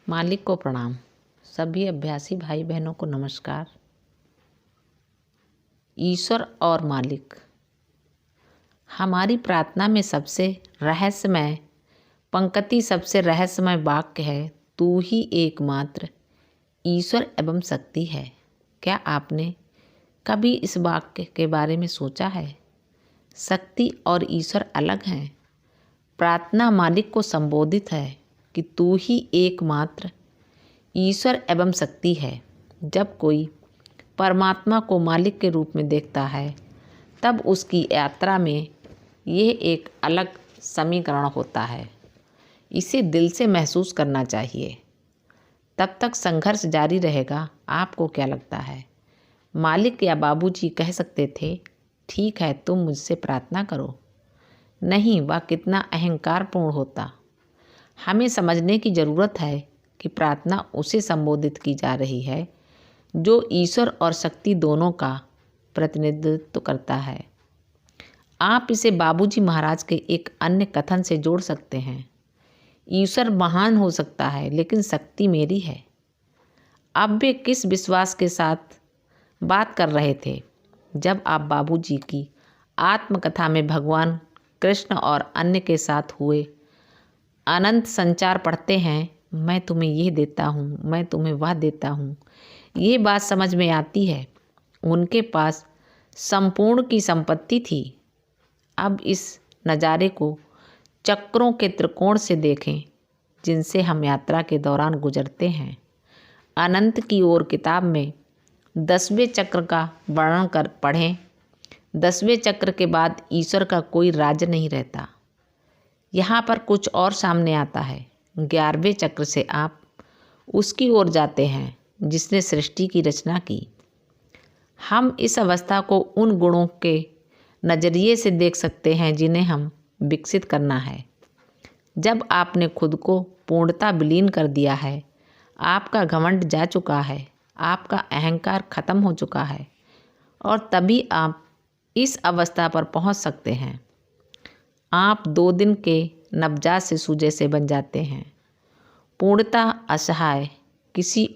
मालिक को प्रणाम। सभी अभ्यासी भाई बहनों को नमस्कार। ईश्वर और मालिक। हमारी प्रार्थना में सबसे रहस्यमय पंक्ति, सबसे रहस्यमय वाक्य है, तू ही एकमात्र ईश्वर एवं शक्ति है। क्या आपने कभी इस वाक्य के बारे में सोचा है? शक्ति और ईश्वर अलग हैं। प्रार्थना मालिक को संबोधित है कि तू ही एकमात्र ईश्वर एवं शक्ति है। जब कोई परमात्मा को मालिक के रूप में देखता है तब उसकी यात्रा में यह एक अलग समीकरण होता है। इसे दिल से महसूस करना चाहिए। तब तक संघर्ष जारी रहेगा। आपको क्या लगता है? मालिक या बाबूजी कह सकते थे, ठीक है, तुम मुझसे प्रार्थना करो। नहीं, वह कितना अहंकारपूर्ण होता। हमें समझने की ज़रूरत है कि प्रार्थना उसे संबोधित की जा रही है जो ईश्वर और शक्ति दोनों का प्रतिनिधित्व करता है। आप इसे बाबूजी महाराज के एक अन्य कथन से जोड़ सकते हैं, ईश्वर महान हो सकता है लेकिन शक्ति मेरी है। अब वे किस विश्वास के साथ बात कर रहे थे? जब आप बाबूजी की आत्मकथा में भगवान कृष्ण और अन्य के साथ हुए अनंत संचार पढ़ते हैं, मैं तुम्हें ये देता हूँ, मैं तुम्हें वह देता हूँ, ये बात समझ में आती है। उनके पास संपूर्ण की संपत्ति थी। अब इस नज़ारे को चक्रों के त्रिकोण से देखें जिनसे हम यात्रा के दौरान गुजरते हैं। अनंत की ओर किताब में 10वें चक्र का वर्णन कर पढ़ें। 10वें चक्र के बाद ईश्वर का कोई राज्य नहीं रहता। यहाँ पर कुछ और सामने आता है। 11वें चक्र से आप उसकी ओर जाते हैं जिसने सृष्टि की रचना की। हम इस अवस्था को उन गुणों के नज़रिए से देख सकते हैं जिन्हें हम विकसित करना है। जब आपने खुद को पूर्णता विलीन कर दिया है, आपका घमंड जा चुका है, आपका अहंकार खत्म हो चुका है और तभी आप इस अवस्था पर पहुंच सकते हैं। आप 2 दिन के नवजात शिशु जैसे बन जाते हैं। पूर्णता असहाय, किसी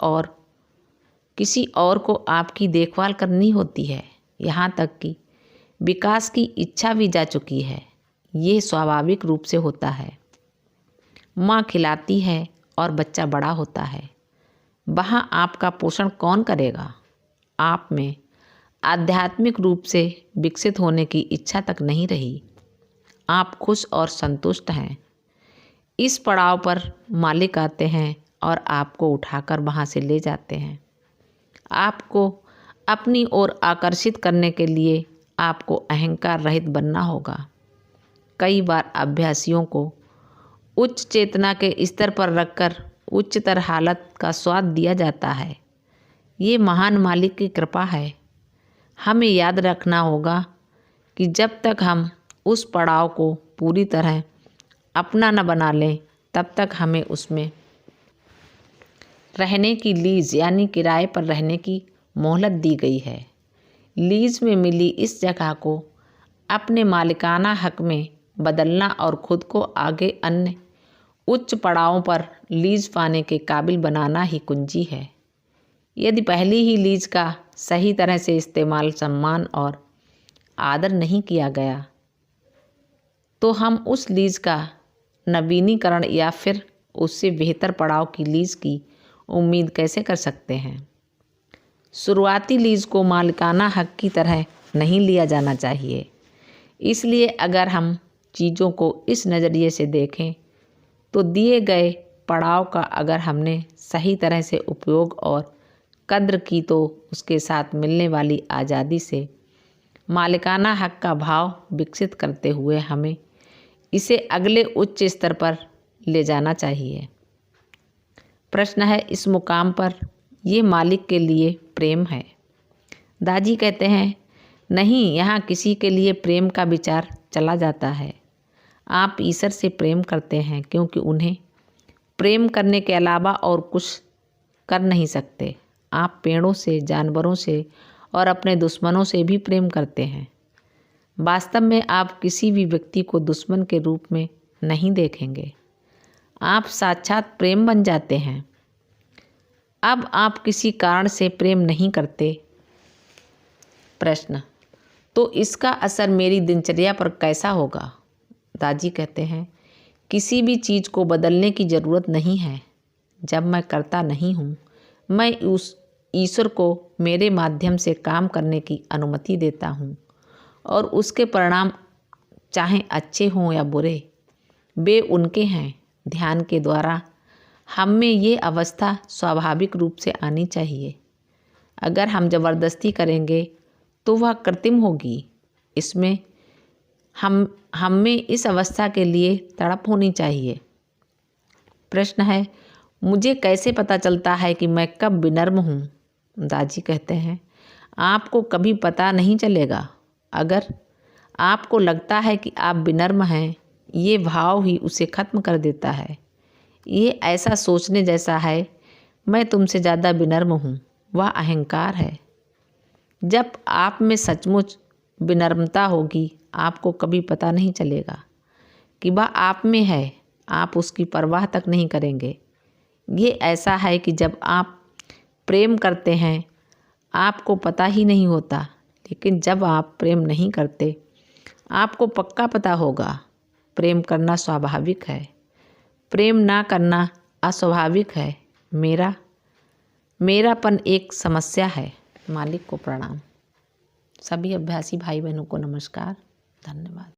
और को आपकी देखभाल करनी होती है। यहाँ तक कि विकास की इच्छा भी जा चुकी है। ये स्वाभाविक रूप से होता है। माँ खिलाती है और बच्चा बड़ा होता है। वहाँ आपका पोषण कौन करेगा? आप में आध्यात्मिक रूप से विकसित होने की इच्छा तक नहीं रही। आप खुश और संतुष्ट हैं। इस पड़ाव पर मालिक आते हैं और आपको उठाकर वहाँ से ले जाते हैं। आपको अपनी ओर आकर्षित करने के लिए आपको अहंकार रहित बनना होगा। कई बार अभ्यासियों को उच्च चेतना के स्तर पर रखकर उच्चतर हालत का स्वाद दिया जाता है। ये महान मालिक की कृपा है। हमें याद रखना होगा कि जब तक हम उस पड़ाव को पूरी तरह अपना न बना लें तब तक हमें उसमें रहने की लीज यानी किराए पर रहने की मोहलत दी गई है। लीज में मिली इस जगह को अपने मालिकाना हक में बदलना और खुद को आगे अन्य उच्च पड़ावों पर लीज पाने के काबिल बनाना ही कुंजी है। यदि पहली ही लीज का सही तरह से इस्तेमाल, सम्मान और आदर नहीं किया गया तो हम उस लीज का नवीनीकरण या फिर उससे बेहतर पड़ाव की लीज की उम्मीद कैसे कर सकते हैं? शुरुआती लीज को मालिकाना हक की तरह नहीं लिया जाना चाहिए। इसलिए अगर हम चीज़ों को इस नज़रिए से देखें तो दिए गए पड़ाव का अगर हमने सही तरह से उपयोग और कद्र की तो उसके साथ मिलने वाली आज़ादी से मालिकाना हक का भाव विकसित करते हुए हमें इसे अगले उच्च स्तर पर ले जाना चाहिए। प्रश्न है, इस मुकाम पर ये मालिक के लिए प्रेम है? दादी कहते हैं, नहीं, यहाँ किसी के लिए प्रेम का विचार चला जाता है। आप ईश्वर से प्रेम करते हैं क्योंकि उन्हें प्रेम करने के अलावा और कुछ कर नहीं सकते। आप पेड़ों से, जानवरों से और अपने दुश्मनों से भी प्रेम करते हैं। वास्तव में आप किसी भी व्यक्ति को दुश्मन के रूप में नहीं देखेंगे। आप साक्षात प्रेम बन जाते हैं। अब आप किसी कारण से प्रेम नहीं करते। प्रश्न, तो इसका असर मेरी दिनचर्या पर कैसा होगा? दादी कहते हैं, किसी भी चीज़ को बदलने की ज़रूरत नहीं है। जब मैं करता नहीं हूँ, मैं उस ईश्वर को मेरे माध्यम से काम करने की अनुमति देता हूँ और उसके परिणाम चाहे अच्छे हों या बुरे, वे उनके हैं। ध्यान के द्वारा हम में ये अवस्था स्वाभाविक रूप से आनी चाहिए। अगर हम ज़बरदस्ती करेंगे तो वह कृत्रिम होगी। इसमें हम में इस अवस्था के लिए तड़प होनी चाहिए। प्रश्न है, मुझे कैसे पता चलता है कि मैं कब विनम्र हूँ? दादी कहते हैं, आपको कभी पता नहीं चलेगा। अगर आपको लगता है कि आप विनम्र हैं, ये भाव ही उसे ख़त्म कर देता है। ये ऐसा सोचने जैसा है, मैं तुमसे ज़्यादा विनम्र हूँ, वह अहंकार है। जब आप में सचमुच विनम्रता होगी, आपको कभी पता नहीं चलेगा कि वह आप में है। आप उसकी परवाह तक नहीं करेंगे। ये ऐसा है कि जब आप प्रेम करते हैं, आपको पता ही नहीं होता, लेकिन जब आप प्रेम नहीं करते, आपको पक्का पता होगा। प्रेम करना स्वाभाविक है, प्रेम ना करना अस्वाभाविक है। मेरापन एक समस्या है। मालिक को प्रणाम। सभी अभ्यासी भाई बहनों को नमस्कार। धन्यवाद।